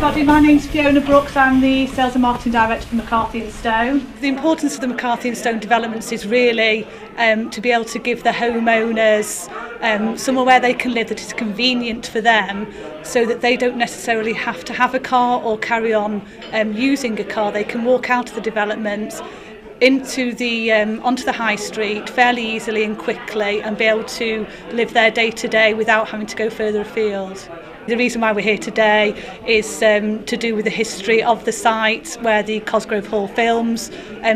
everybody, my name's Fiona Brooks. I'm the Sales and Marketing Director for McCarthy and Stone. The importance of the McCarthy and Stone developments is really to be able to give the homeowners somewhere where they can live that is convenient for them, so that they don't necessarily have to have a car or carry on using a car. They can walk out of the development into the onto the high street fairly easily and quickly and be able to live their day to day without having to go further afield. The reason why we're here today is to do with the history of the site where the Cosgrove Hall Films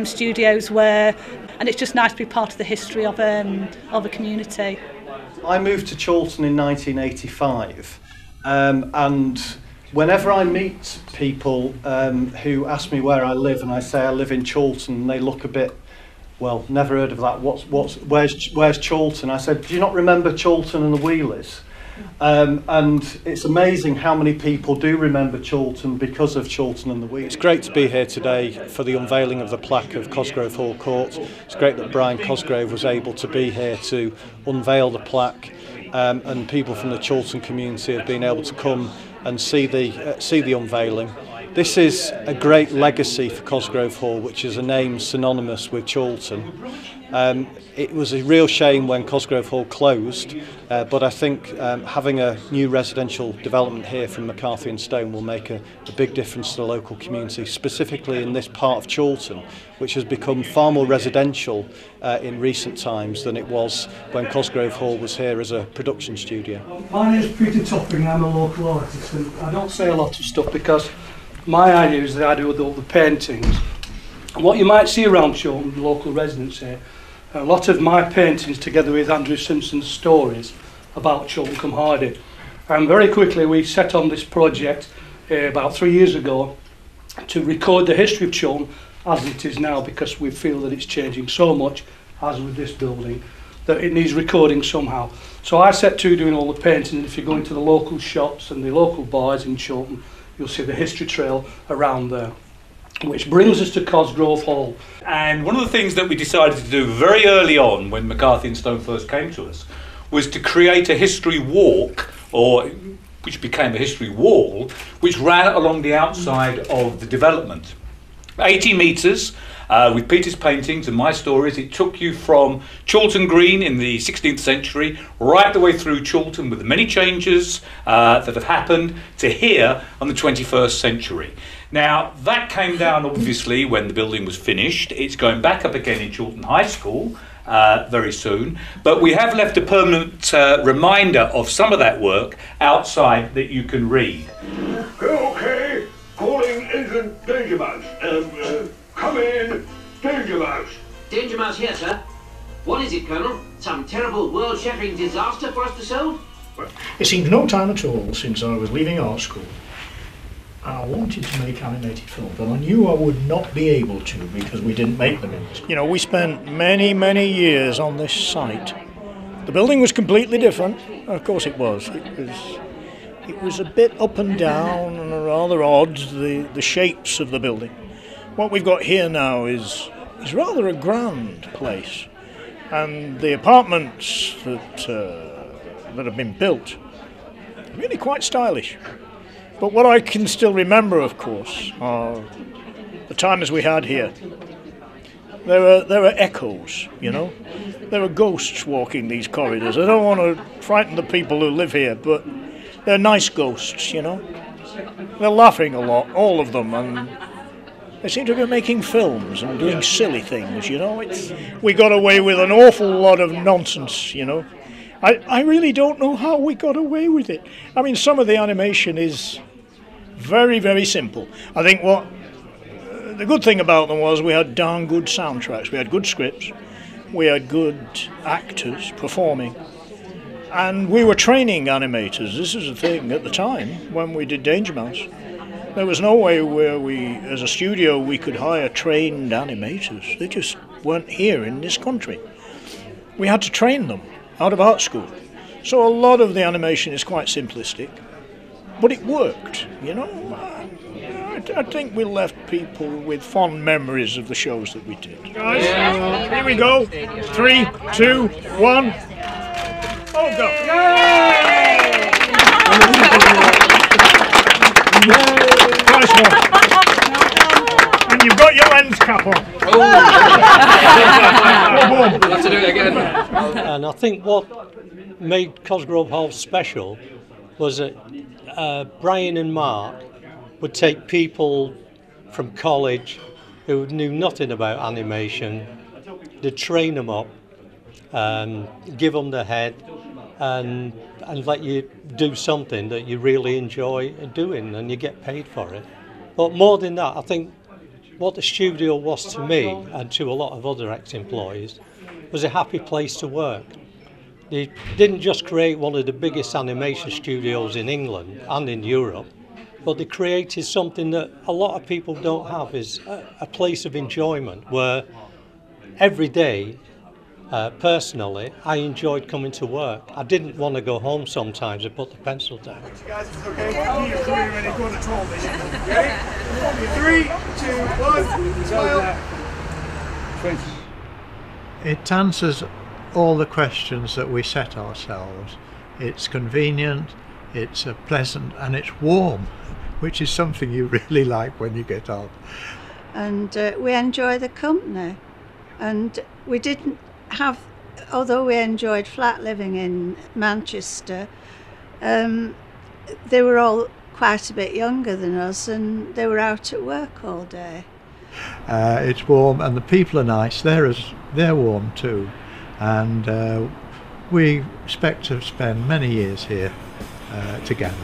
studios were, and it's just nice to be part of the history of a community. I moved to Chorlton in 1985, and whenever I meet people who ask me where I live and I say I live in Chorlton, and they look a bit, well, never heard of that, where's Chorlton? I said, do you not remember Chorlton and the Wheelers? And it's amazing how many people do remember Chorlton because of Chorlton and the Wheelers. It's great to be here today for the unveiling of the plaque of Cosgrove Hall Court. It's great that Brian Cosgrove was able to be here to unveil the plaque, and people from the Chorlton community have been able to come and see the unveiling. This is a great legacy for Cosgrove Hall, which is a name synonymous with Chorlton. It was a real shame when Cosgrove Hall closed, but I think having a new residential development here from McCarthy and Stone will make a big difference to the local community, specifically in this part of Chorlton, which has become far more residential in recent times than it was when Cosgrove Hall was here as a production studio. My name is Peter Topping, I'm a local artist, and I don't say a lot of stuff because my idea is that I do all the paintings. And what you might see around Chorlton, the local residents here, a lot of my paintings together with Andrew Simpson's stories about Chorlton-cum-Hardy. And very quickly we set on this project about 3 years ago to record the history of Chorlton as it is now, because we feel that it's changing so much, as with this building, that it needs recording somehow. So I set to doing all the painting, and if you go into the local shops and the local bars in Chorlton, you'll see the history trail around there. Which brings us to Cosgrove Hall. And one of the things that we decided to do very early on when McCarthy and Stone first came to us was to create a history walk, which became a history wall, which ran along the outside of the development. 80 metres, with Peter's paintings and my stories. It took you from Chorlton Green in the 16th century right the way through Chorlton, with the many changes that have happened, to here on the 21st century. Now, that came down obviously when the building was finished. It's going back up again in Chorlton High School very soon, but we have left a permanent reminder of some of that work outside that you can read. Okay, calling Agent Danger Mouse. Come in, Danger Mouse. Danger Mouse here, sir. What is it, Colonel? Some terrible world-shattering disaster for us to solve? It seems no time at all since I was leaving art school. I wanted to make animated film, but I knew I would not be able to because we didn't make them. You know, we spent many years on this site. The building was completely different. Of course it was. It was a bit up and down and rather odd, the shapes of the building. What we've got here now is rather a grand place, and the apartments that have been built are really quite stylish. But what I can still remember, of course, are the times we had here. There were echoes, you know. There were ghosts walking these corridors. I don't want to frighten the people who live here, but they're nice ghosts, you know. They're laughing a lot, all of them, and they seem to be making films and doing silly things, you know. We got away with an awful lot of nonsense, you know. I really don't know how we got away with it. I mean, some of the animation is very simple. I think the good thing about them was we had darn good soundtracks, we had good scripts, we had good actors performing, and we were training animators. This is the thing at the time when we did Danger Mouse. There was no way where we, as a studio, we could hire trained animators. They just weren't here in this country. We had to train them out of art school. So a lot of the animation is quite simplistic, but it worked, you know. I think we left people with fond memories of the shows that we did. Guys, here we go. 3, 2, 1. Oh, go. Yay! Yay! one. We'll have to do it again. And I think what made Cosgrove Hall special was that Brian and Mark would take people from college who knew nothing about animation, they'd train them up, give them the head, and let you do something that you really enjoy doing, and you get paid for it. But more than that, I think what the studio was to me and to a lot of other ex-employees was a happy place to work. They didn't just create one of the biggest animation studios in England and in Europe, but they created something that a lot of people don't have, is a place of enjoyment where every day, personally, I enjoyed coming to work. I didn't want to go home sometimes and put the pencil down. Guys, it's okay. Ready? Go on the troll mission. Ready? 3, 2, 1. Smile. It answers all the questions that we set ourselves. It's convenient, it's pleasant, and it's warm, which is something you really like when you get on. And we enjoy the company. And we didn't have, although we enjoyed flat living in Manchester, they were all quite a bit younger than us, and they were out at work all day. It's warm, and the people are nice. They're warm too, and we expect to spend many years here together.